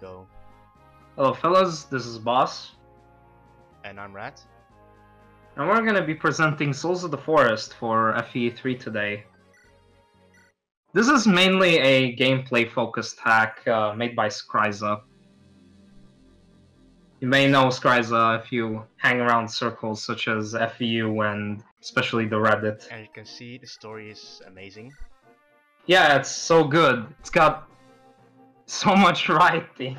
Go. Hello fellas, this is Boss, And I'm Radd. and we're gonna be presenting Souls of the Forest for FE3 today. This is mainly a gameplay-focused hack made by Scraiza. You may know Scraiza if you hang around circles such as FEU and especially the Reddit. And you can see the story is amazing. Yeah, it's so good. It's got so much writing.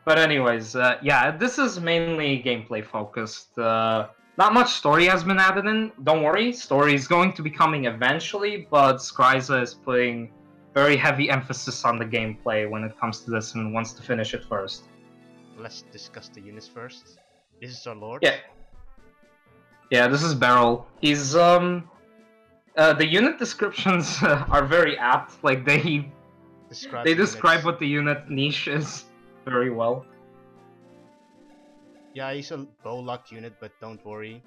But anyways, yeah, this is mainly gameplay focused. Not much story has been added in. Don't worry, story is going to be coming eventually, but Scraiza is putting very heavy emphasis on the gameplay when it comes to this and wants to finish it first. Let's discuss the units first. This is our lord. Yeah. Yeah, this is Beryl. He's, the unit descriptions are very apt. Like, they describe what the unit niche is very well. Yeah, he's a bow-locked unit, but don't worry.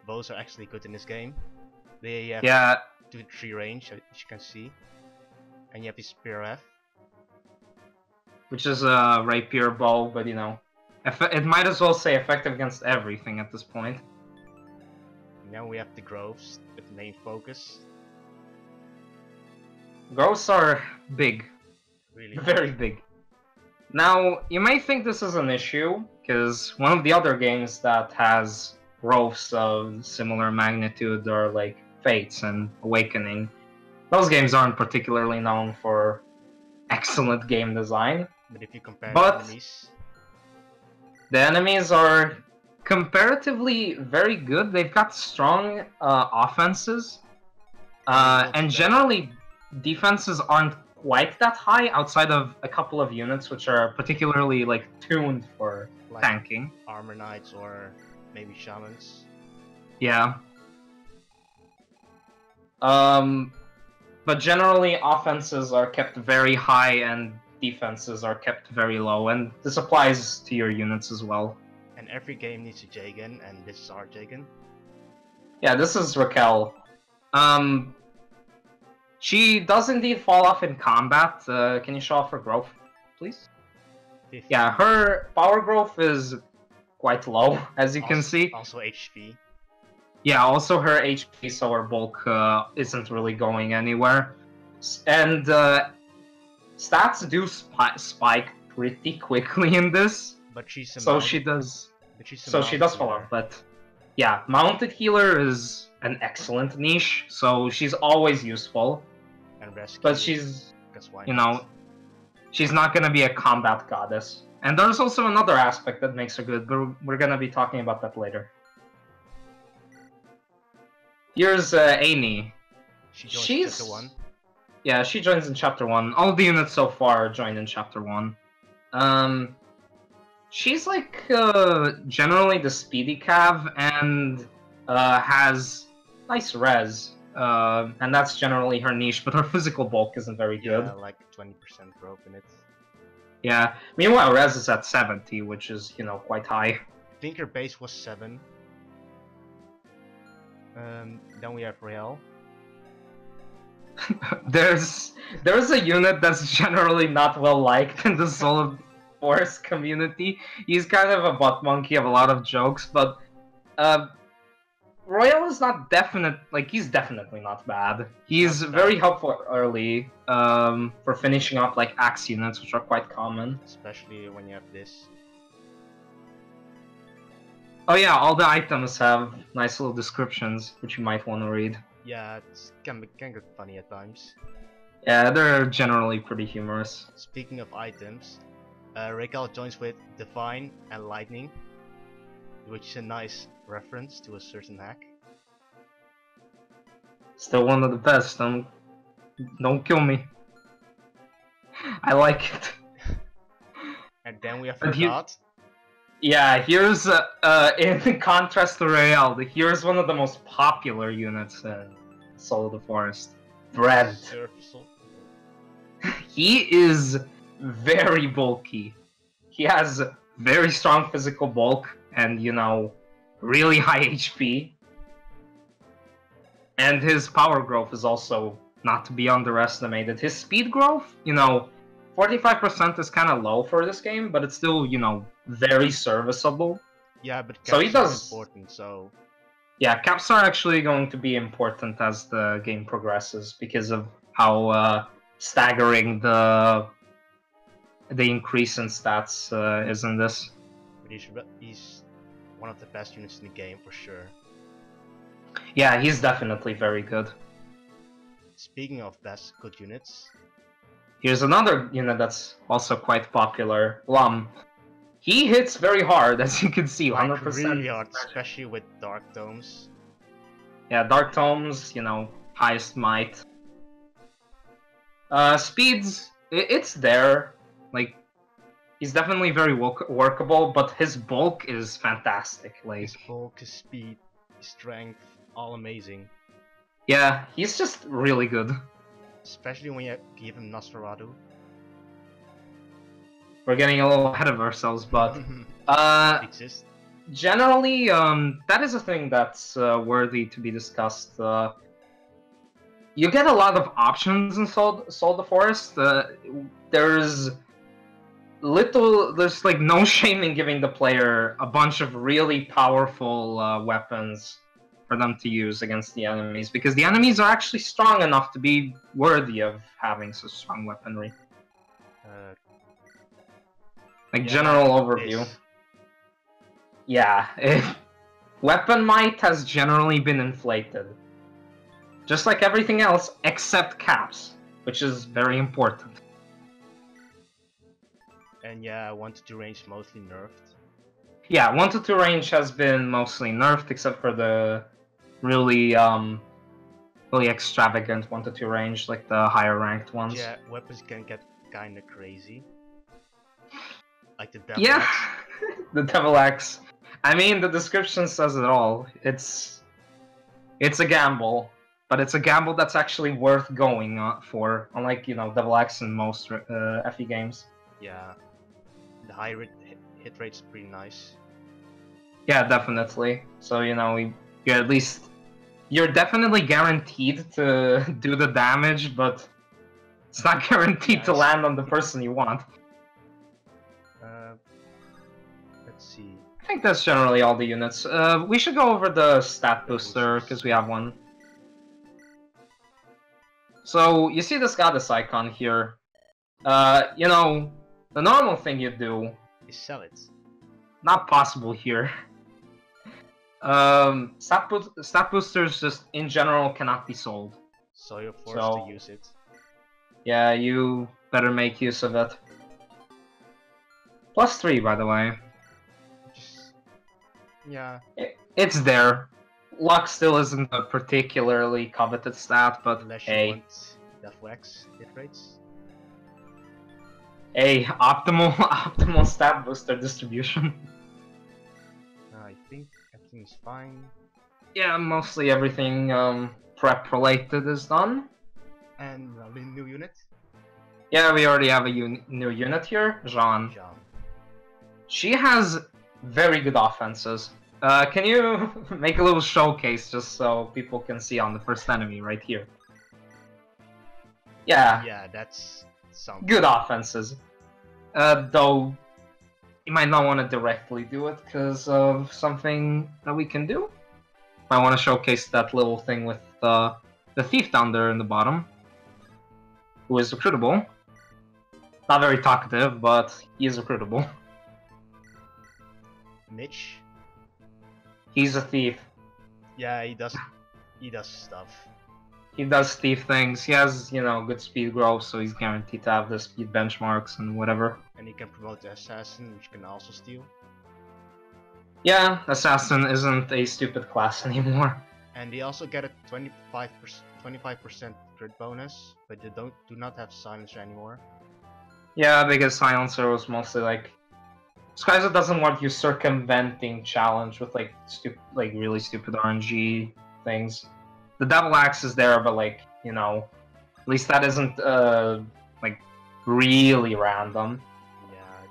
Bows are actually good in this game. They have 2-3 range, as you can see. And you have this spear F. Which is a rapier bow, but you know, it might as well say effective against everything at this point. Now we have the groves, with the main focus. Groves are big. Really Very big. Now, you may think this is an issue, because one of the other games that has groves of similar magnitude are like Fates and Awakening. Those games aren't particularly known for excellent game design. But if you compare the enemies are comparatively very good. They've got strong offenses, and generally defenses aren't quite that high outside of a couple of units which are particularly like tuned for like tanking. Armor Knights or maybe Shamans. Yeah. But generally offenses are kept very high and defenses are kept very low, and this applies to your units as well. And every game needs a Jagan, and this is our Jagan. Yeah, this is Raquel. She does indeed fall off in combat. Can you show off her growth, please? 50. Yeah, her power growth is quite low, as you can see. Also HP. Yeah, also her HP, so her bulk isn't really going anywhere. And stats do spike pretty quickly in this. But she's she does fall off, but yeah, mounted healer is an excellent niche, so she's always useful. And rescue, but she's, you know, she's not gonna be a combat goddess. And there's also another aspect that makes her good, but we're gonna be talking about that later. Here's Amy. She's Chapter 1. Yeah, she joins in Chapter 1. All the units so far joined in Chapter 1. She's like generally the speedy cav and has nice res. And that's generally her niche, but her physical bulk isn't very good. Yeah, like 20% growth in it. Yeah, meanwhile res is at 70, which is, you know, quite high. I think her base was 7. Then we have Rael. There's a unit that's generally not well liked in the Soul of the Forest community. He's kind of a butt monkey of a lot of jokes, but Royal is not he's definitely not bad. He's very helpful early for finishing up like axe units, which are quite common. Especially when you have this. Oh yeah, all the items have nice little descriptions, which you might want to read. Yeah, it can get funny at times. Yeah, they're generally pretty humorous. Speaking of items, Raquel joins with Divine and Lightning, which is a nice reference to a certain hack. Still one of the best. Don't kill me. I like it. And then we have Radd. Yeah, here's in contrast to Rael, here's one of the most popular units in Soul of the Forest. Radd. He is very bulky. He has very strong physical bulk and, you know, really high HP. And his power growth is also not to be underestimated. His speed growth, you know, 45% is kind of low for this game, but it's still, you know, very serviceable. Yeah, but caps so he does important, so... Yeah, caps are actually going to be important as the game progresses because of how staggering the increase in stats is in this. But he's one of the best units in the game for sure. Yeah, he's definitely very good. Speaking of good units, here's another unit that's also quite popular, Lum. He hits very hard, as you can see, 100%. Really hard, especially with Dark Tomes. Yeah, Dark Tomes, you know, highest might. Speeds, it's there. Like, he's definitely very workable, but his bulk is fantastic. Like, his bulk, his speed, his strength, all amazing. Yeah, he's just really good. Especially when you give him Nosferatu. We're getting a little ahead of ourselves, but generally, that is a thing that's worthy to be discussed. You get a lot of options in Soul the Forest. There's like no shame in giving the player a bunch of really powerful weapons for them to use against the enemies, because the enemies are actually strong enough to be worthy of having such strong weaponry. Like, general overview. Yeah, weapon might has generally been inflated. Just like everything else, except caps, which is very important. And yeah, 1-2 range mostly nerfed. Yeah, 1-2 range has been mostly nerfed, except for the really, really extravagant 1-2 range, like the higher ranked ones. Yeah, weapons can get kinda crazy. Like the Devil Axe. The Devil Axe. I mean, the description says it all. It's a gamble, but it's a gamble that's actually worth going for. Unlike, you know, Devil Axe in most FE games. Yeah, the high hit rate's pretty nice. Yeah, definitely. So, you know, you're definitely guaranteed to do the damage, but it's not guaranteed to land on the person you want. Let's see. I think that's generally all the units. We should go over the stat booster, because we have one. So, you see this goddess icon here. You know, the normal thing you do is sell it. Not possible here. Stat boosters just, in general, cannot be sold. So you're forced to use it. Yeah, you better make use of it. +3, by the way. Yeah. It's there. Luck still isn't a particularly coveted stat, but unless you want Devil Axe hit rates. Hey, optimal stat booster distribution. I think everything is fine. Yeah, mostly everything prep related is done. And a new unit? Yeah, we already have a new unit here, Jean. She has very good offenses. Can you make a little showcase just so people can see on the first enemy right here? Yeah. Yeah, that's something. Good offenses. Though you might not want to directly do it because of something that we can do. I want to showcase that little thing with the thief down there in the bottom, who is recruitable. Not very talkative, but he is recruitable. Mitch? He's a thief. Yeah, he does stuff. He does thief things. He has, you know, good speed growth, so he's guaranteed to have the speed benchmarks and whatever. And he can promote the assassin, which can also steal. Yeah, assassin isn't a stupid class anymore. And they also get a 25% crit bonus, but they do not have silencer anymore. Yeah, because silencer was mostly like, Scraiza doesn't want you circumventing challenge with like really stupid RNG things. The Devil Axe is there, but like, you know, at least that isn't like really random.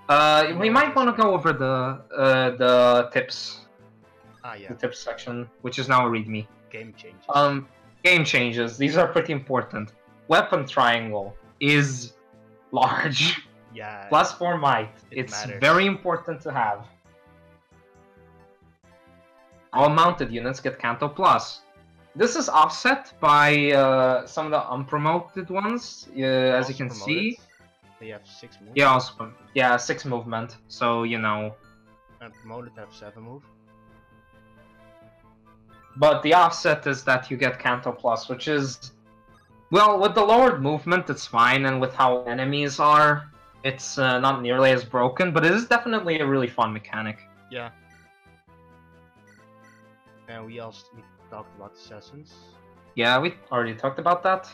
Yeah. We might want to go over the tips. Ah, yeah. The tips section, which is now a README. Game changes. Game changes. These are pretty important. Weapon triangle is large. Yeah. Plus 4 might. It's matters. very important to have. All mounted units get Canto Plus. This is offset by some of the unpromoted ones, as you can see. They have 6 moves. Yeah, also, yeah, 6 movement. So, you know. And promoted have 7 move. But the offset is that you get Canto Plus, which is... Well, with the lowered movement, it's fine, and with how enemies are, it's not nearly as broken, but it is definitely a really fun mechanic. Yeah. And we talked about assassins. Yeah, we already talked about that.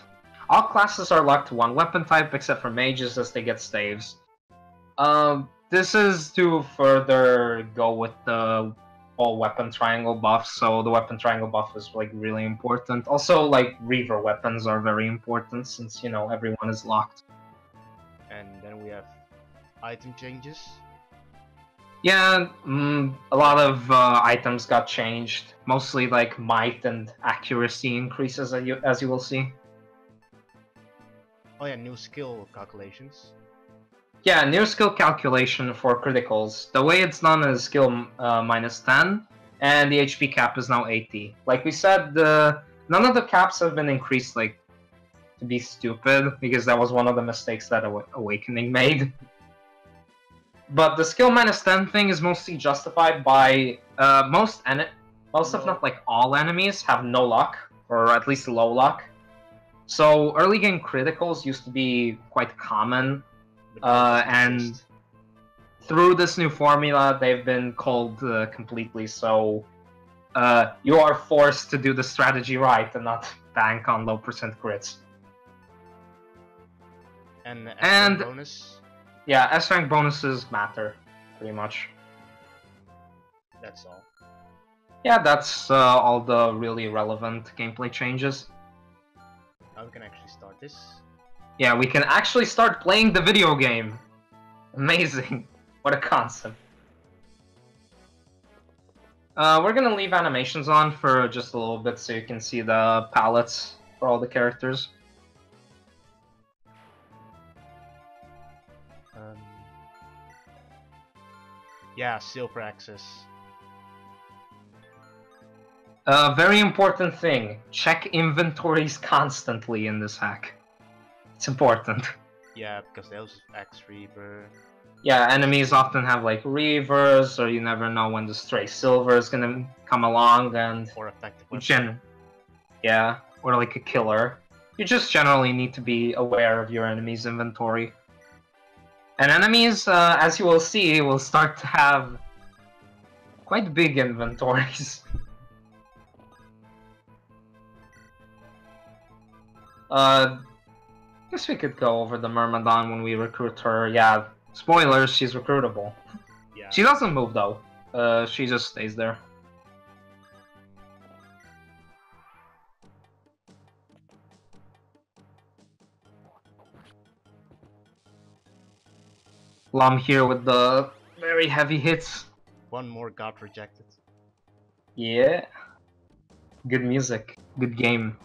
All classes are locked to one weapon type, except for mages, as they get staves. This is to further go with the whole weapon triangle buff, so the weapon triangle buff is like really important. Also, like, Reaver weapons are very important, since, you know, everyone is locked. And then we have item changes. Yeah, a lot of items got changed. Mostly like might and accuracy increases, as you will see. Oh yeah, new skill calculations. Yeah, new skill calculation for criticals. The way it's done is skill minus 10, and the HP cap is now 80. Like we said, none of the caps have been increased, like, to be stupid, because that was one of the mistakes that Awakening made. But the skill minus 10 thing is mostly justified by most if not like all enemies have no luck, or at least low luck. So early game criticals used to be quite common, and through this new formula they've been culled completely, so you are forced to do the strategy right and not bank on low percent crits. And bonus? Yeah, S-rank bonuses matter, pretty much. That's all. Yeah, that's all the really relevant gameplay changes. Now we can actually start this. Yeah, we can actually start playing the video game. Amazing. What a concept. We're gonna leave animations on for just a little bit so you can see the palettes for all the characters. Yeah, silver access. Very important thing. Check inventories constantly in this hack. It's important. Yeah, because those X Reaver. Yeah, enemies often have like Reavers, or you never know when the stray silver is gonna come along, and or effective weapon. Yeah, or like a killer. You just generally need to be aware of your enemy's inventory. And enemies, as you will see, will start to have quite big inventories. Guess we could go over the Myrmidon when we recruit her. Yeah, spoilers, she's recruitable. Yeah. She doesn't move though. She just stays there. Lum here with the very heavy hits. One more got rejected. Yeah. Good music. Good game.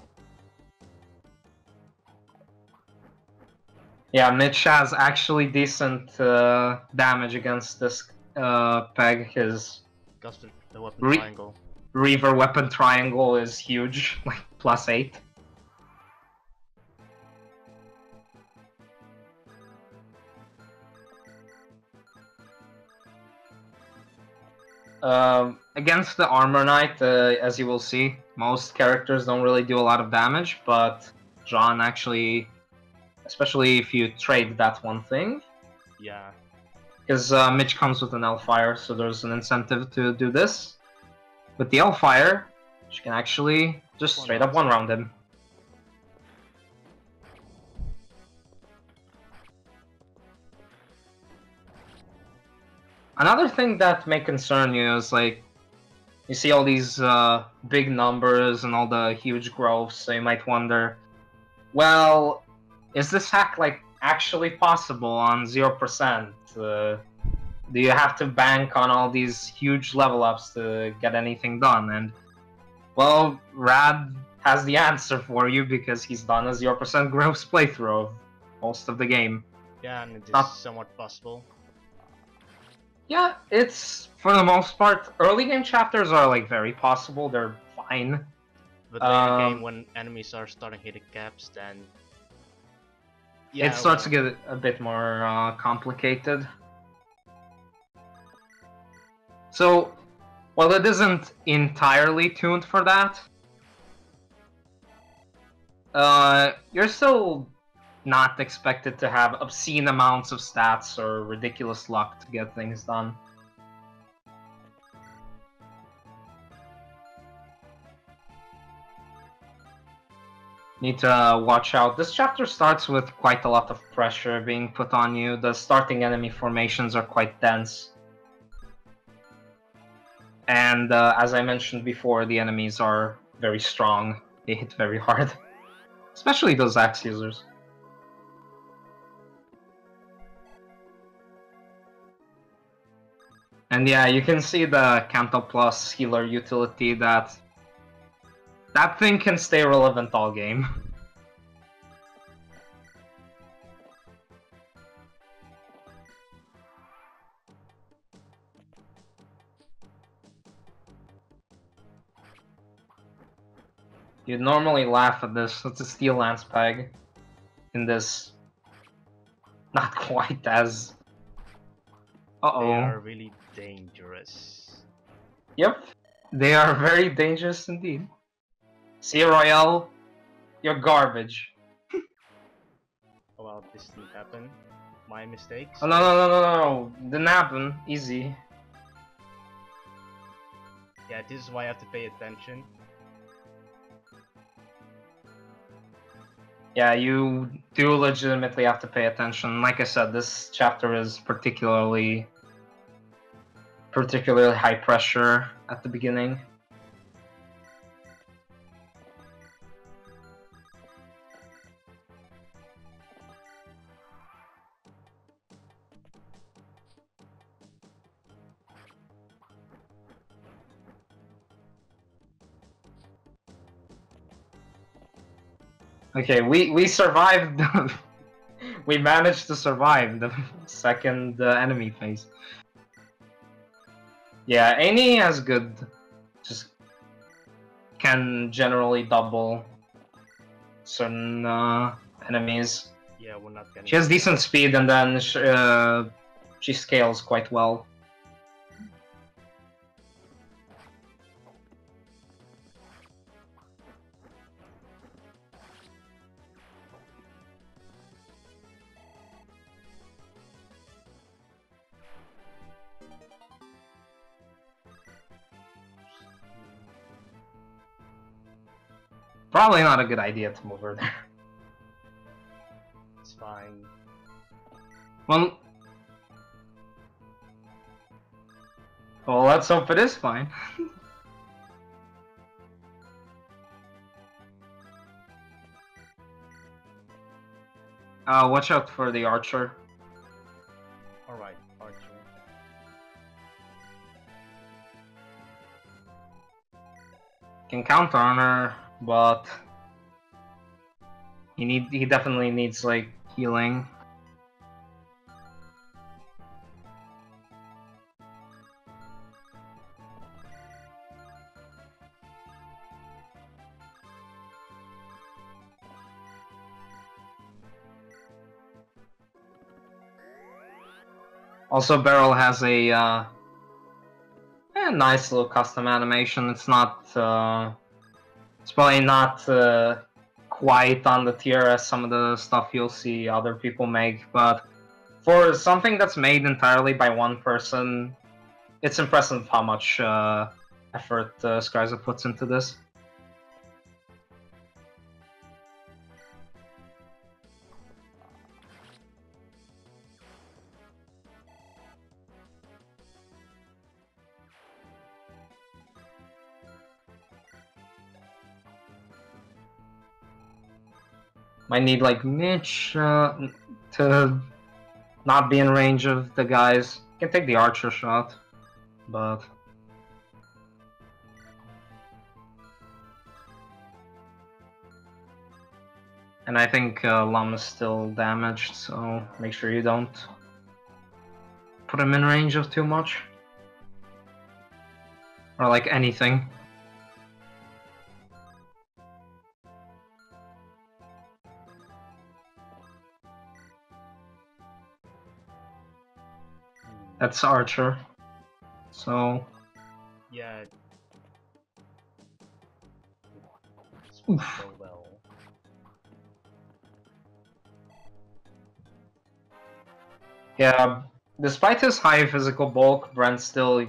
Yeah, Mitch has actually decent damage against this peg. His the weapon triangle. Reaver weapon triangle is huge, like +8. Against the Armor Knight, as you will see, most characters don't really do a lot of damage, but John actually, especially if you trade that one thing. Yeah. Because Mitch comes with an Hellfire, so there's an incentive to do this. With the Hellfire, she can actually just straight up one-round him. Another thing that may concern you is, like, you see all these big numbers and all the huge growths, so you might wonder, well, is this hack, like, actually possible on 0%? Do you have to bank on all these huge level ups to get anything done? And, well, Radd has the answer for you because he's done a 0% growth playthrough of most of the game. Yeah, and it is Not... somewhat possible. Yeah, it's, for the most part, early game chapters are like very possible, they're fine. But later game, when enemies are starting hitting caps, then... Yeah, it starts to get a bit more complicated. So, while it isn't entirely tuned for that, you're still not expected to have obscene amounts of stats or ridiculous luck to get things done. Need to watch out. This chapter starts with quite a lot of pressure being put on you. The starting enemy formations are quite dense. And as I mentioned before, the enemies are very strong. They hit very hard. Especially those axe users. And yeah, you can see the Canto Plus healer utility that thing can stay relevant all game. You'd normally laugh at this. It's a steel lance peg. In this, not quite as... Uh-oh. They are really dangerous. Yep, they are very dangerous indeed. See, Royale, you're garbage. Oh well, this didn't happen. My mistakes. Oh, no, didn't happen. Easy. Yeah, this is why I have to pay attention. Yeah, you do legitimately have to pay attention. Like I said, this chapter is particularly high pressure at the beginning. Okay, we survived. We managed to survive the second enemy phase. Yeah, Annie has good, just can generally double certain enemies. Yeah, we're not getting... She has decent speed, and then she scales quite well. Probably not a good idea to move her there. It's fine. Well, let's hope it is fine. Watch out for the archer. Alright, archer. Can counter on her, but he definitely needs like healing. Also, Beryl has a nice little custom animation. It's not, it's probably not quite on the tier as some of the stuff you'll see other people make, but for something that's made entirely by one person, it's impressive how much effort Scraiza puts into this. Might need like Mitch to not be in range of the guys. Can take the archer shot, but And I think Lum is still damaged, so make sure you don't put him in range of too much. Or like anything. That's Archer. So... yeah. This won't go well. Yeah, despite his high physical bulk, Brent's still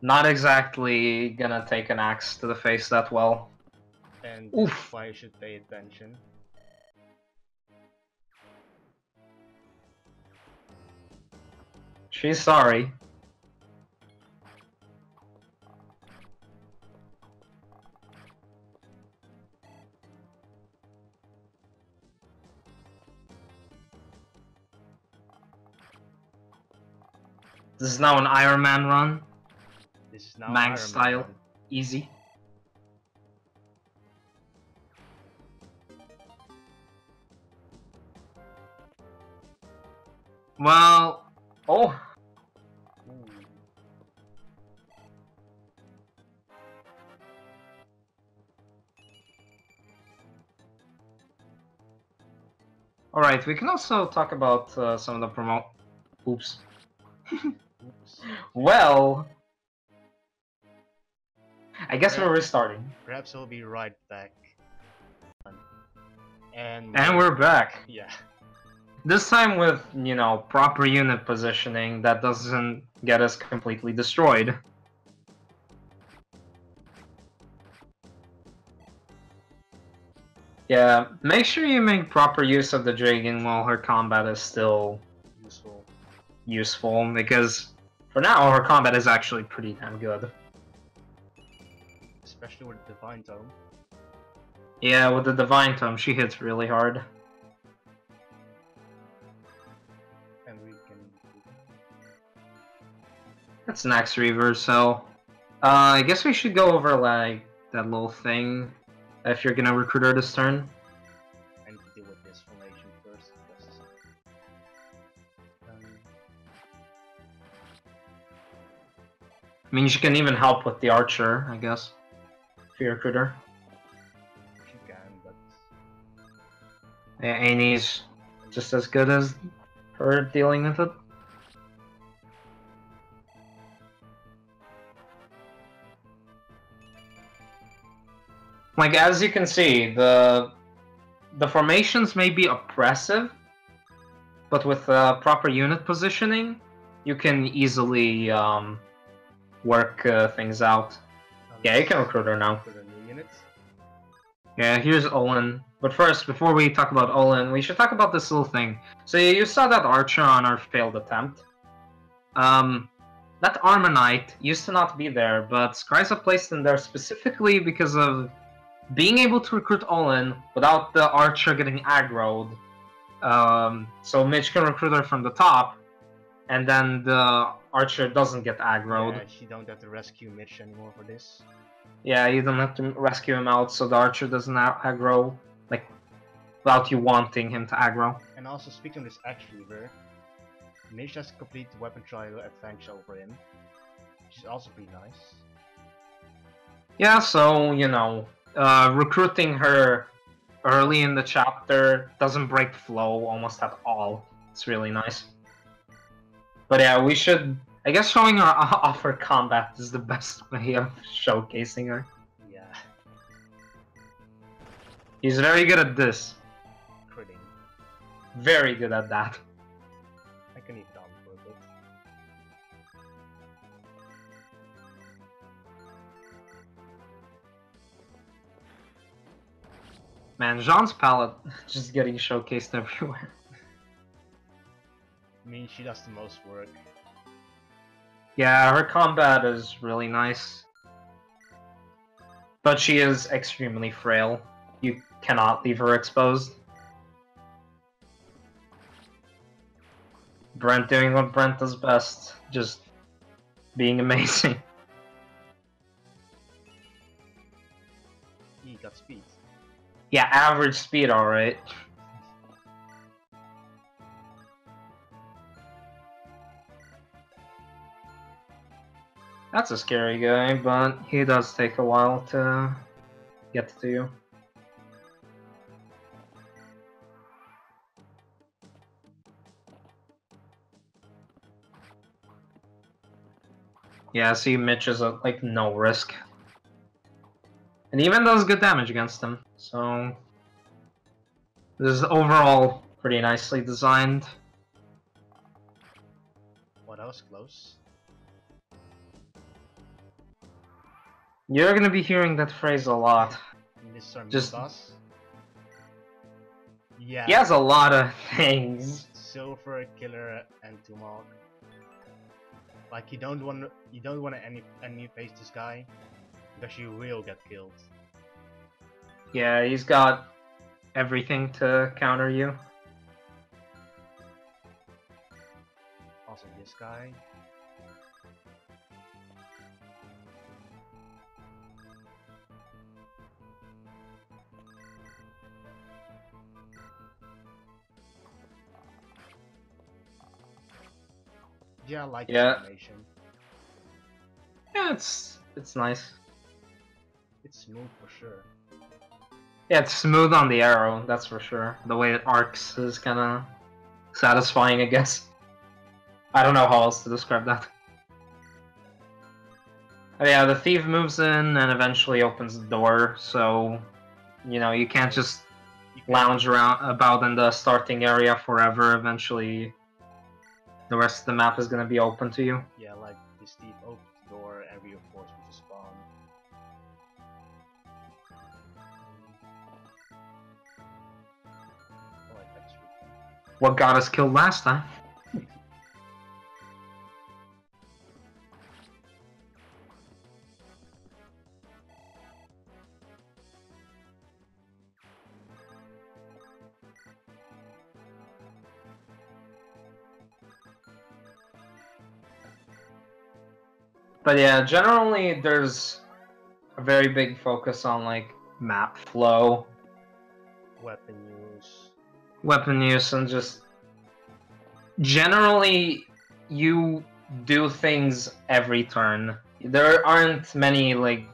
not exactly gonna take an axe to the face that well. And that's why you should pay attention. She's sorry. This is now an Iron Man run. This is now Mang style. Man. Easy. Well... oh! Alright, we can also talk about some of the Oops. Well... I guess we're restarting. Perhaps we'll be right back. And we're back. Yeah. This time with, you know, proper unit positioning that doesn't get us completely destroyed. Yeah, make sure you make proper use of the Dragon while her combat is still useful, because for now her combat is actually pretty damn good. Especially with the Divine Tome. Yeah, with the Divine Tome, she hits really hard. And we can... That's an Axe Reaver, so... I guess we should go over, like, that little thing if you're gonna recruit her this turn. I need to deal with this formation first. I mean, she can even help with the Archer, I guess. If you recruit her. She can, but... Yeah, Annie's just as good as her dealing with it. Like, as you can see, the formations may be oppressive, but with proper unit positioning, you can easily work things out. Yeah, you can recruit her now. Yeah, here's Olin. But first, before we talk about Olin, we should talk about this little thing. So you saw that Archer on our failed attempt. That Armonite used to not be there, but Scraiza placed in there specifically because of being able to recruit Olin without the Archer getting aggroed. So Mitch can recruit her from the top, and then the Archer doesn't get aggroed. Yeah, she don't have to rescue Mitch anymore for this. Yeah, you don't have to rescue him out, so the Archer doesn't aggro, like, without you wanting him to aggro. And also, speaking of this Axe Reaver, Mitch has complete the weapon trial advantage over him, which is also pretty nice. Yeah, so, you know, recruiting her early in the chapter doesn't break flow almost at all. It's really nice. But yeah, we should... I guess showing her off her combat is the best way of showcasing her. Yeah. He's very good at this. Critting. Very good at that. I can eat down for a bit. Man, Jean's palette just getting showcased everywhere. I mean, she does the most work. Yeah, her combat is really nice. But she is extremely frail. You cannot leave her exposed. Brent doing what Brent does best. Just being amazing. He got speed. Yeah, average speed, alright. That's a scary guy, but he does take a while to get to you. Yeah, see, Mitch is like no risk. And even does good damage against him, so... This is overall pretty nicely designed. Well, that was close. You're gonna be hearing that phrase a lot. Mr. Just... Boss. Yeah. He has a lot of things. Silver, Killer, and Tumog. Like you don't want to enemy face this guy because you will get killed. Yeah, he's got everything to counter you. Also this guy. Yeah, I like the animation. Yeah, it's nice. It's smooth for sure. Yeah, it's smooth on the arrow, that's for sure. The way it arcs is kind of satisfying, I guess. I don't know how else to describe that. Oh yeah, the thief moves in and eventually opens the door, so you know you can't just lounge around about in the starting area forever. Eventually, the rest of the map is gonna be open to you. Yeah, like this thief opens the door and reinforces the spawn. Oh, like that's what got us killed last time. But yeah, generally there's a very big focus on like map flow, weapon use, and just generally you do things every turn. There aren't many like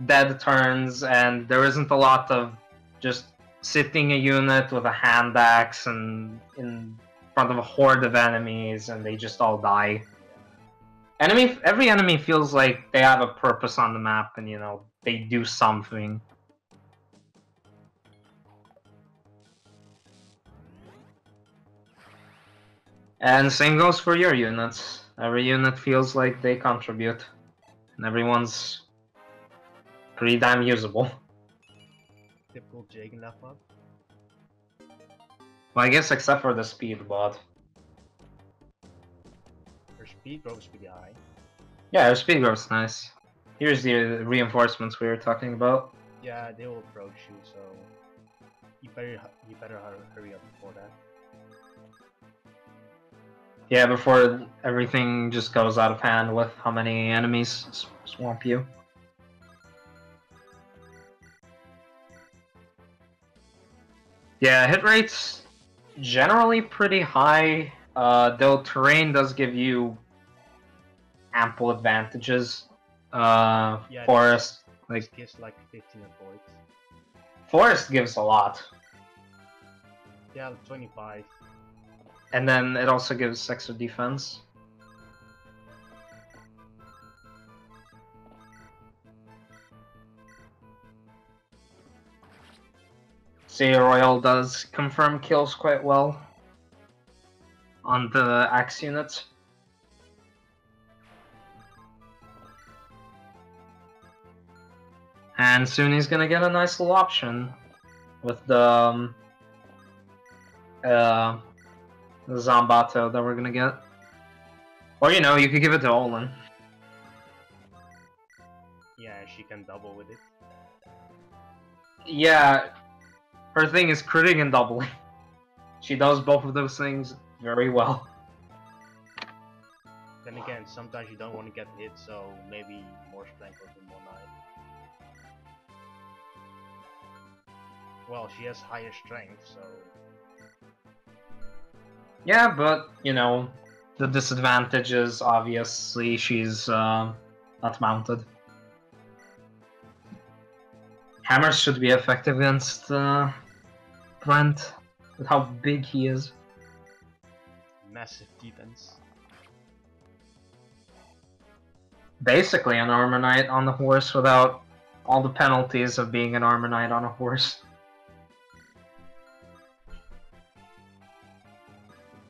dead turns, and there isn't a lot of just sitting a unit with a hand axe and in front of a horde of enemies and they just all die. Every enemy feels like they have a purpose on the map and, you know, they do something. And same goes for your units. Every unit feels like they contribute. And everyone's pretty damn usable. Typical Jake in that mod. Well, I guess except for the speed bot. Her speed growth is pretty high. Yeah, her speed growth's nice. Here's the reinforcements we were talking about. Yeah, they will approach you, so you better hurry up before that. Yeah, before everything just goes out of hand with how many enemies swamp you. Yeah, hit rate's generally pretty high, though terrain does give you ample advantages. Yeah, forest, this gives like 15 points. Forest gives a lot. Yeah, 25. And then it also gives extra defense. See, Royal does confirm kills quite well on the axe units. And soon he's gonna get a nice little option with the Zombato that we're gonna get. Or, you know, you could give it to Olin. Yeah, she can double with it. Yeah, her thing is critting and doubling. She does both of those things very well. Then again, sometimes you don't want to get hit, so maybe more strength or more knife. Well, she has higher strength, so... Yeah, but, you know, the disadvantage is obviously she's not mounted. Hammers should be effective against Brent, with how big he is. Massive defense. Basically an armor knight on the horse without all the penalties of being an armor knight on a horse.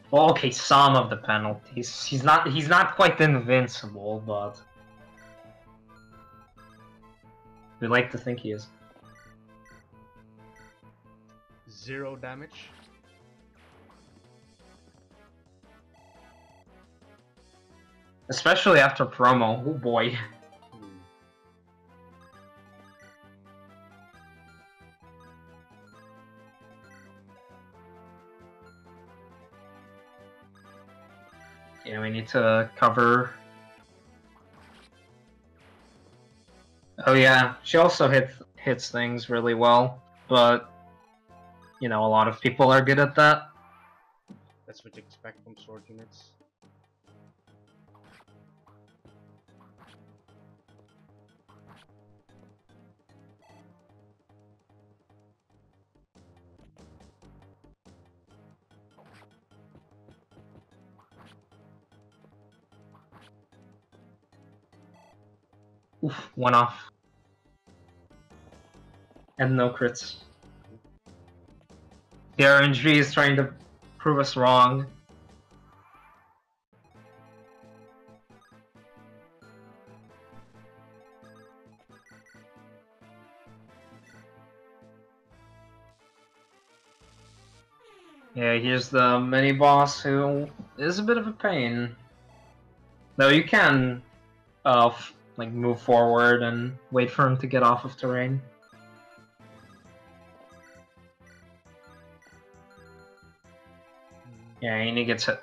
Well, okay, some of the penalties. He's not quite invincible, but we like to think he is. 0 damage. Especially after promo. Oh boy. Yeah, we need to cover. Oh yeah, she also hits things really well, but you know, a lot of people are good at that. That's what you expect from sword units. Oof, one off. And no crits. The RNG is trying to prove us wrong. Yeah, here's the mini boss who is a bit of a pain. Though you can like move forward and wait for him to get off of terrain. Yeah, and he gets hit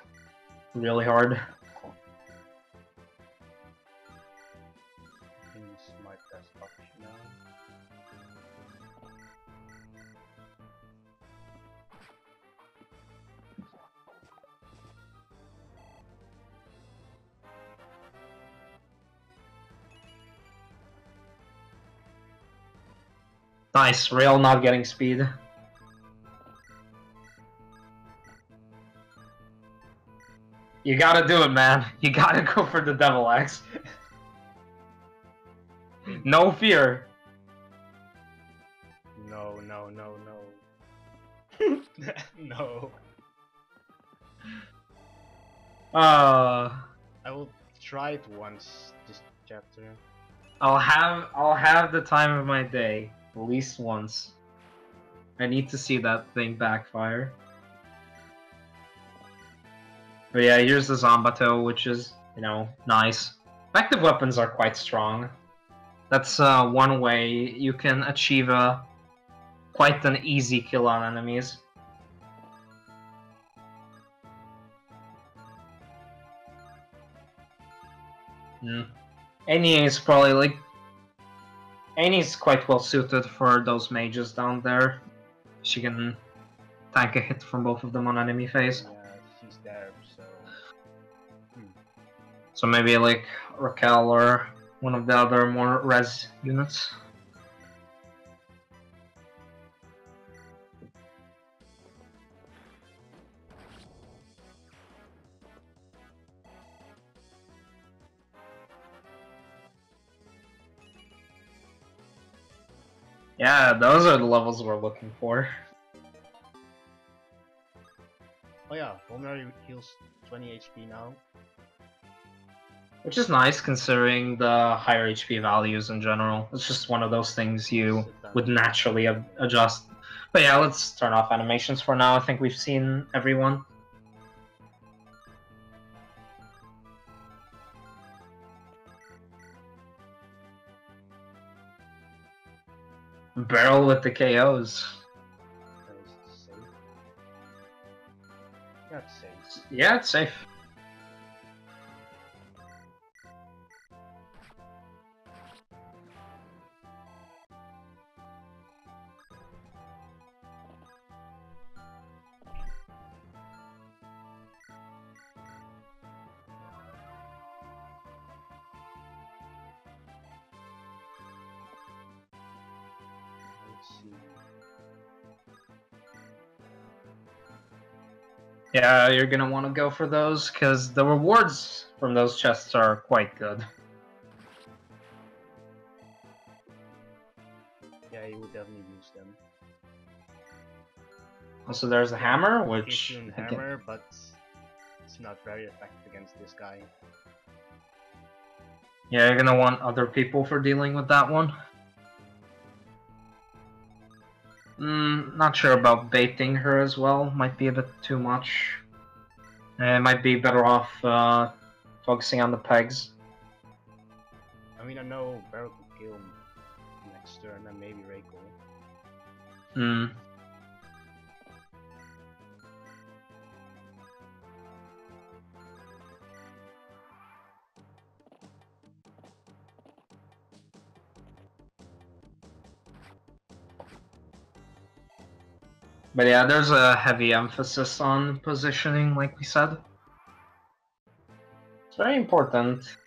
really hard. He's my best option now. Nice, Rail not getting speed. You gotta do it, man. You gotta go for the Devil Axe. No fear. No, no, no, no. No. I will try it once this chapter. I'll have the time of my day, at least once. I need to see that thing backfire. But yeah, here's the Zombato, which is, you know, nice. Effective weapons are quite strong. That's one way you can achieve quite an easy kill on enemies. Annie is probably like... Annie's quite well suited for those mages down there. She can tank a hit from both of them on enemy phase. Yeah, she's there, so... So maybe like Raquel or one of the other more res units. Yeah, those are the levels we're looking for. Oh yeah, Vulnerary heals 20 HP now. Which is nice considering the higher HP values in general. It's just one of those things you would naturally adjust. But yeah, let's turn off animations for now. I think we've seen everyone. Barrel with the KOs. Yeah, it's safe. Yeah, it's safe. Yeah, you're gonna want to go for those, because the rewards from those chests are quite good. Yeah, you would definitely use them. Also, there's a hammer, which... hammer, but it's not very effective against this guy. Yeah, you're gonna want other people for dealing with that one. Not sure about baiting her as well. Might be a bit too much. Might be better off focusing on the pegs. I mean, I know Barrel could kill him next turn, and maybe Reiko. But yeah, there's a heavy emphasis on positioning, like we said. It's very important.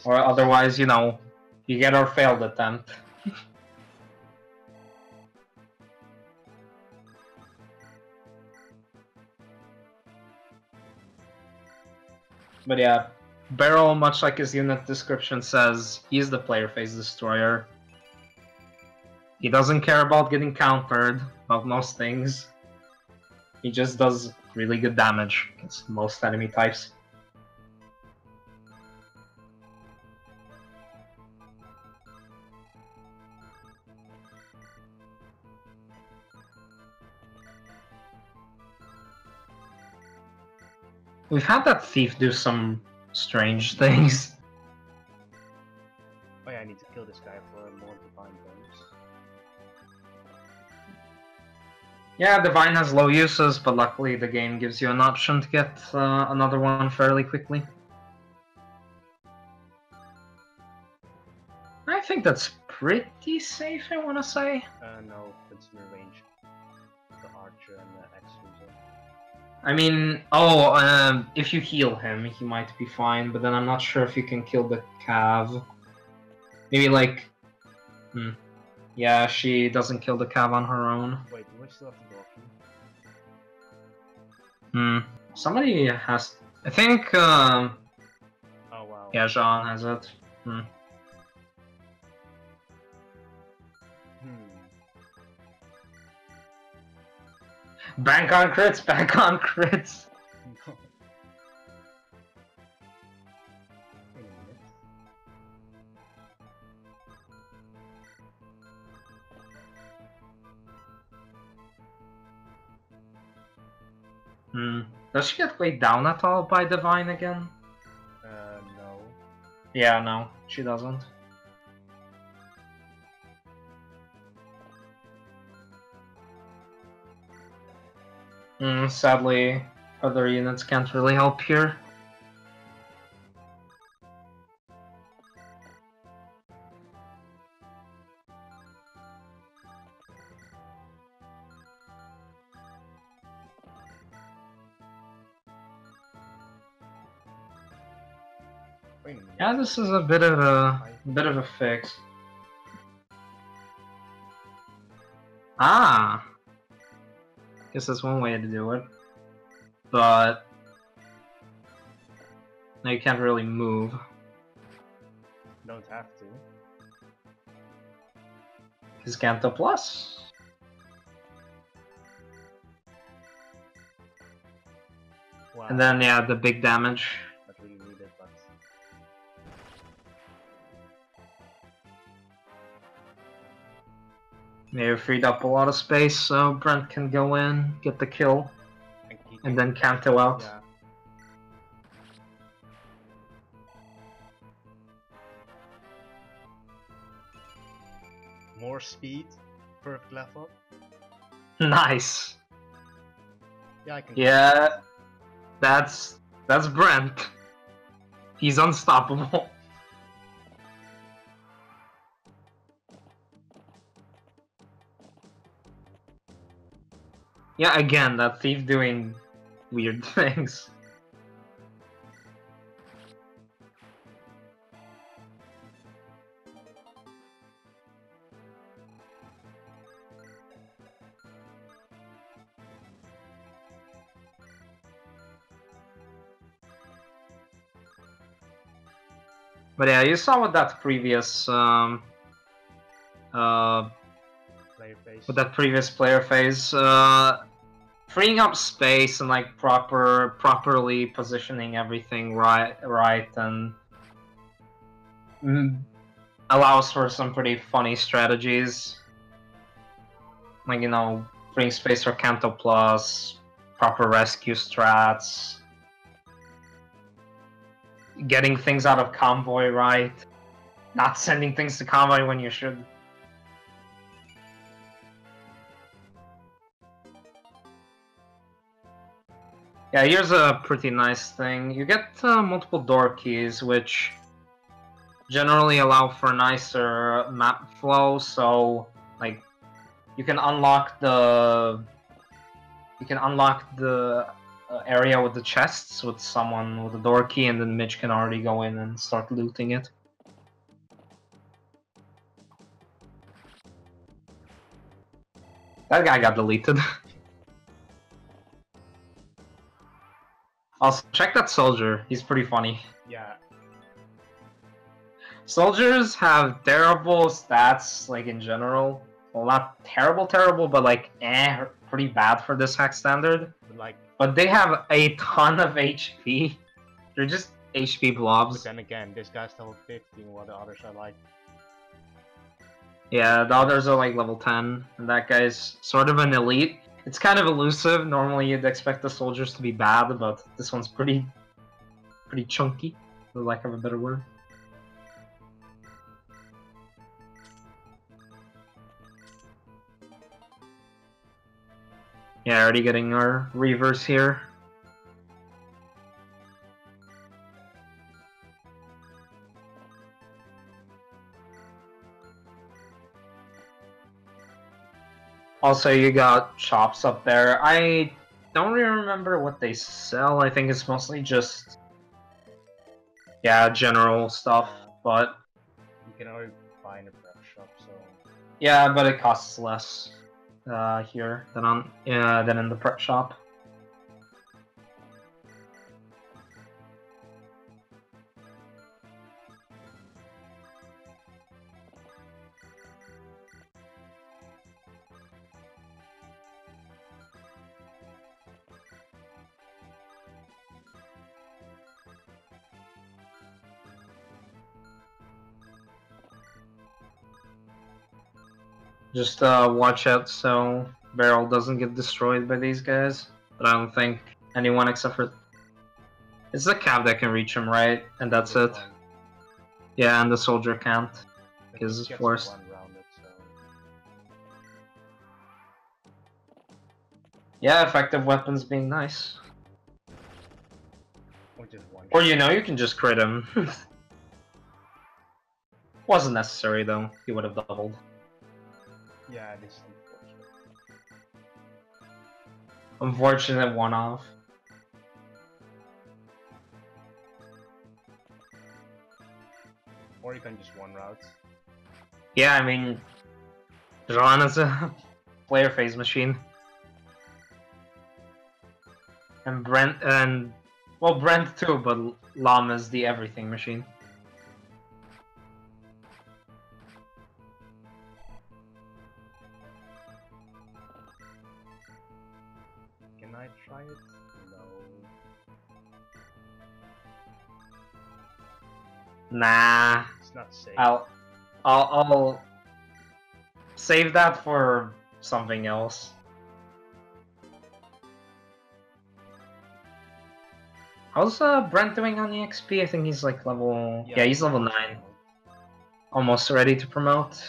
Or otherwise, you know, you get our failed attempt. But yeah, Barrel, much like his unit description says, he's the player phase destroyer. He doesn't care about getting countered, about most things. He just does really good damage against most enemy types. We've had that thief do some strange things. Oh yeah, I need to kill this guy for more divine bonus. Yeah, divine has low uses, but luckily the game gives you an option to get another one fairly quickly. I think that's pretty safe, I want to say. No, it's near range. The archer and the X-user. I mean, if you heal him, he might be fine, but then I'm not sure if you can kill the cav. Maybe like... Yeah, she doesn't kill the cav on her own. Wait, do I still have to block him? Somebody has... I think... Oh wow. Yeah, Jean has it. Bank on crits, bank on crits! Does she get weighed down at all by Divine again? No. Yeah, no, she doesn't. Sadly, other units can't really help here. Yeah, this is a bit of a fix. Ah, guess that's one way to do it, but now you can't really move. Don't have to. His Canto Plus. Wow. And then yeah, the big damage. Not really needed, but Maybe freed up a lot of space so Brent can go in, get the kill, and then Canto out. Yeah. More speed, perfect level. Nice. Yeah, I can. Yeah, that's Brent. He's unstoppable. Yeah, again, that thief doing weird things. But yeah, you saw with that previous player phase. with that previous player phase, freeing up space and like properly positioning everything right and allows for some pretty funny strategies. Like, you know, freeing space for Canto Plus, proper rescue strats, getting things out of convoy right, not sending things to convoy when you should. Yeah, here's a pretty nice thing. You get multiple door keys, which generally allow for nicer map flow, so like you can unlock the area with the chests with someone with a door key, and then Mitch can already go in and start looting it. That guy got deleted. Also, check that soldier. He's pretty funny. Yeah. Soldiers have terrible stats, like in general. Well, not terrible, but like, pretty bad for this hack standard. But they have a ton of HP. They're just HP blobs. But then again, this guy's level 15, while the others are like... Yeah, the others are like level 10, and that guy's sort of an elite. It's kind of elusive. Normally you'd expect the soldiers to be bad, but this one's pretty chunky, for lack of a better word. Yeah, already getting our reverse here. Also, you got shops up there. I don't really remember what they sell. I think it's mostly just, yeah, general stuff, but... You can already buy in a prep shop, so... Yeah, but it costs less here than in the prep shop. Just watch out so Barrel doesn't get destroyed by these guys. But I don't think anyone except for... It's the Cav that can reach him, right? And that's it. Yeah, and the soldier can't. Because it's forced. Yeah, effective weapons being nice. Or you know, you can just crit him. Wasn't necessary though, he would have doubled. Yeah, it is unfortunate. Unfortunate one-off. Or you can just one route. Yeah, I mean, Ron is a player phase machine. And well, Brent too, but Lam is the everything machine. Can I try it? No. Nah. It's not safe. I'll save that for something else. How's Brent doing on the XP? I think he's like level... Yeah, he's level 9. Almost ready to promote.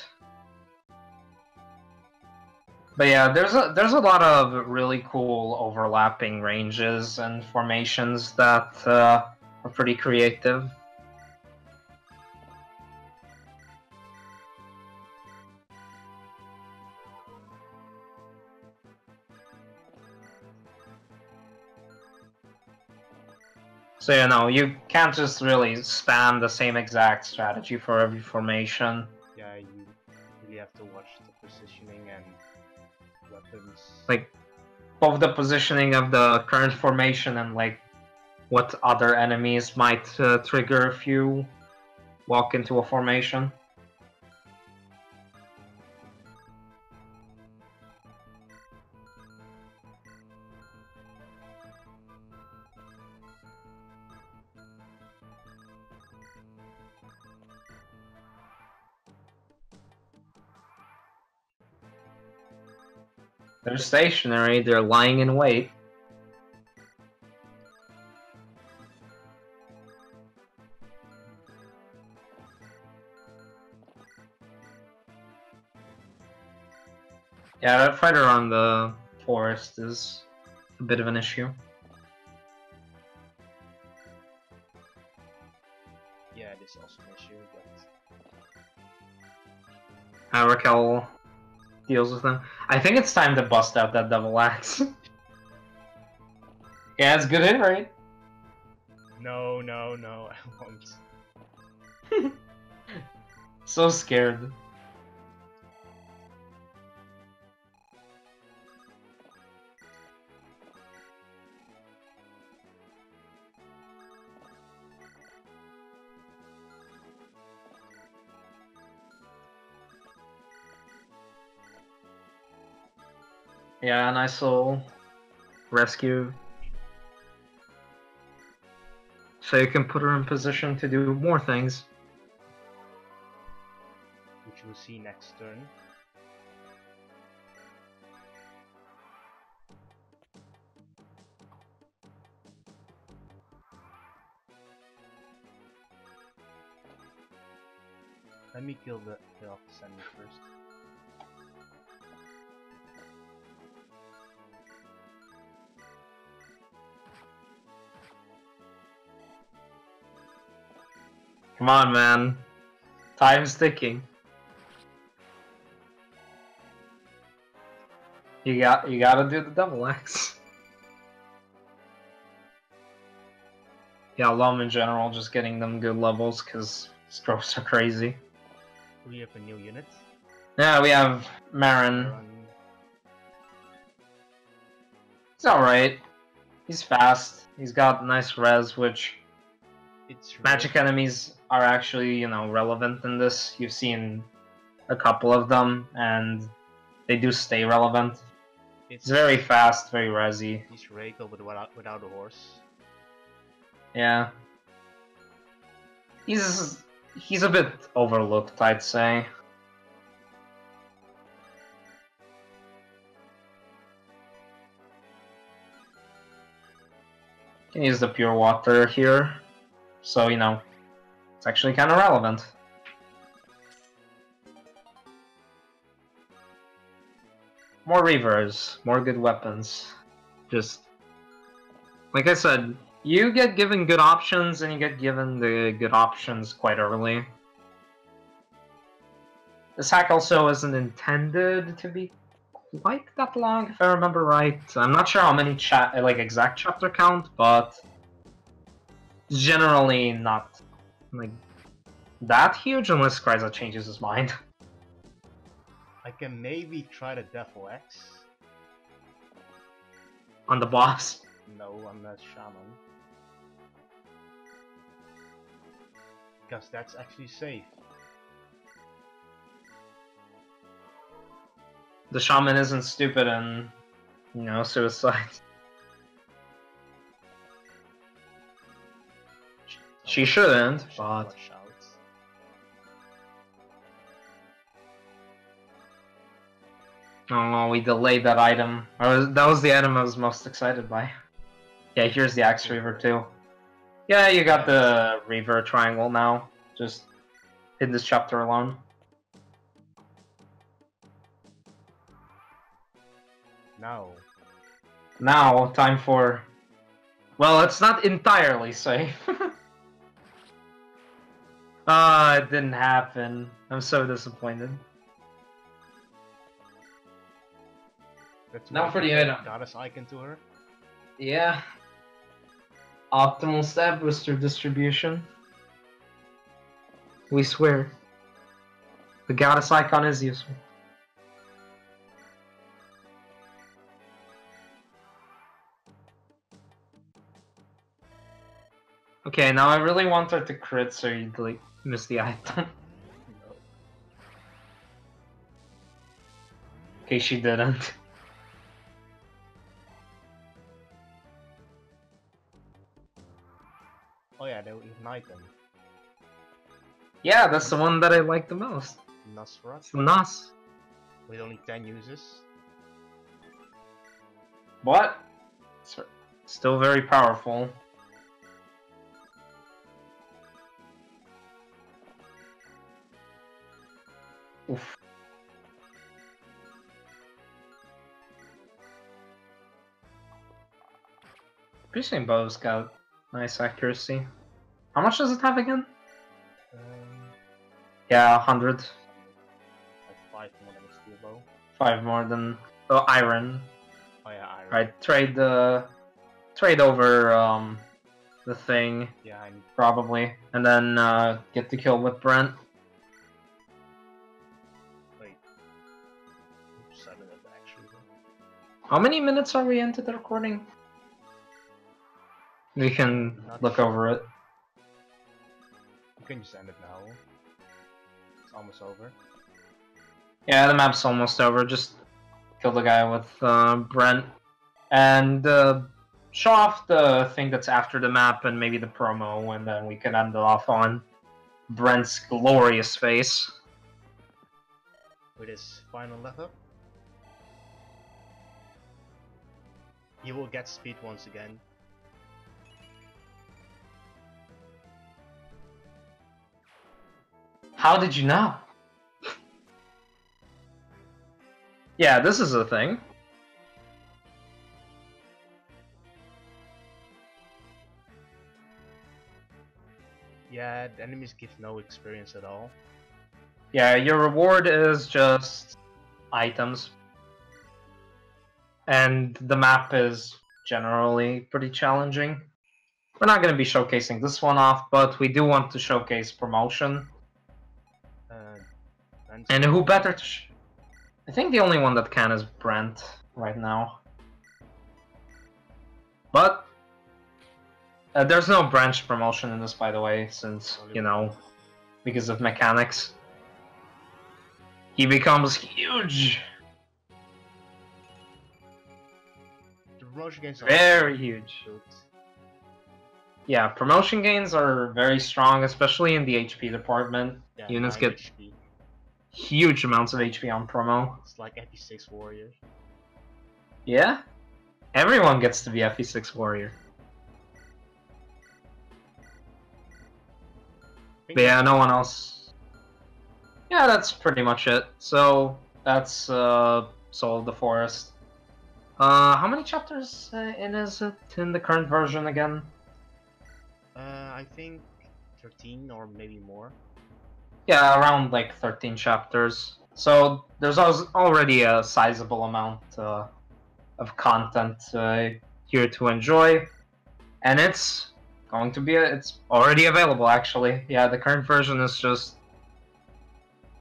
But yeah, there's a lot of really cool overlapping ranges and formations that are pretty creative. So you know, you can't just really spam the same exact strategy for every formation. Yeah, you really have to watch the positioning and weapons. Like, both the positioning of the current formation and like what other enemies might trigger if you walk into a formation. They're stationary, they're lying in wait. Yeah, that fight around the forest is a bit of an issue. Yeah, it is also an issue, but... Raquel deals with them. I think it's time to bust out that double axe. Yeah, it's good hit rate. No, no, no, I won't. So scared. Yeah, nice little rescue. So you can put her in position to do more things. Which we'll see next turn. Let me kill off the sender first. Come on, man. Time's ticking. You gotta do the double axe. Yeah, Lum in general, just getting them good levels because strokes are crazy. We have a new unit. Yeah, we have Marin. He's alright. He's fast. He's got nice res, which magic enemies are actually, you know, relevant in this. You've seen a couple of them, and they do stay relevant. It's very fast, very resy. He's Regal without a horse. Yeah. He's a bit overlooked, I'd say. Can use the pure water here, so you know, it's actually kind of relevant. More Reavers, more good weapons. Just like I said, you get given good options, and you get given the good options quite early. This hack also isn't intended to be quite that long, if I remember right. I'm not sure how many exact chapter count, but it's generally not like that huge unless Scraiza changes his mind. I can maybe try the Devil X. On the boss? No, on the Shaman. Because that's actually safe. The Shaman isn't stupid and, you know, suicide. She shouldn't, but... Oh, we delayed that item. That was the item I was most excited by. Yeah, here's the Axe Reaver too. Yeah, you got the Reaver triangle now. Just in this chapter alone. Now, time for... Well, it's not entirely safe. Ah, it didn't happen. I'm so disappointed. Now for the item. Goddess icon to her. Yeah. Optimal stab booster distribution. We swear. The goddess icon is useful. Okay, now I really want her to crit, so you delete. Missed the item. No. In case she didn't. Oh yeah, they'll ignite them. Yeah, that's the one that I like the most. Nasrat. It's the Nas. With only 10 uses. But it's still very powerful. Oof. Piercing bow's got nice accuracy. How much does it have again? Yeah, 100. Like 5 more than a steel bow. 5 more than iron. Oh yeah, iron. Right, trade over the thing. Yeah, I need... probably, and then get the kill with Brent. Wait. 7 of that actually. How many minutes are we into the recording? We can look over it. You can just end it now. It's almost over. Yeah, the map's almost over. Just kill the guy with Brent. And show off the thing that's after the map and maybe the promo, and then we can end it off on Brent's glorious face. With his final level. He will get speed once again. How did you know? Yeah, this is a thing. Yeah, the enemies give no experience at all. Yeah, your reward is just items. And the map is generally pretty challenging. We're not going to be showcasing this one off, but we do want to showcase promotion. And who better to I think the only one that can is Brent right now. But there's no branch promotion in this, by the way, since, you know, because of mechanics. He becomes huge! The promotion gains are very huge. good. Yeah, promotion gains are very strong, especially in the HP department. Yeah, Units 9 get HP. huge amounts of HP on promo. It's like FE6 warrior. Yeah? Everyone gets to be FE6 warrior. But yeah, no one else. Yeah, that's pretty much it. So, that's Soul of the Forest. How many chapters in is it in the current version again? I think 13 or maybe more. Yeah, around like 13 chapters. So there's already a sizable amount of content here to enjoy, and it's going to be it's already available actually. Yeah, the current version is just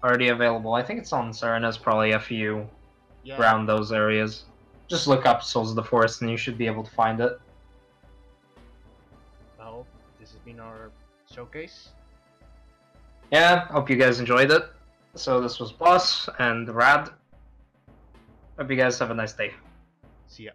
already available. I think it's on Serena's probably a few around those areas. Just look up Souls of the Forest and you should be able to find it. Well, this has been our showcase. Yeah, hope you guys enjoyed it. So this was Boss and Radd. Hope you guys have a nice day. See ya.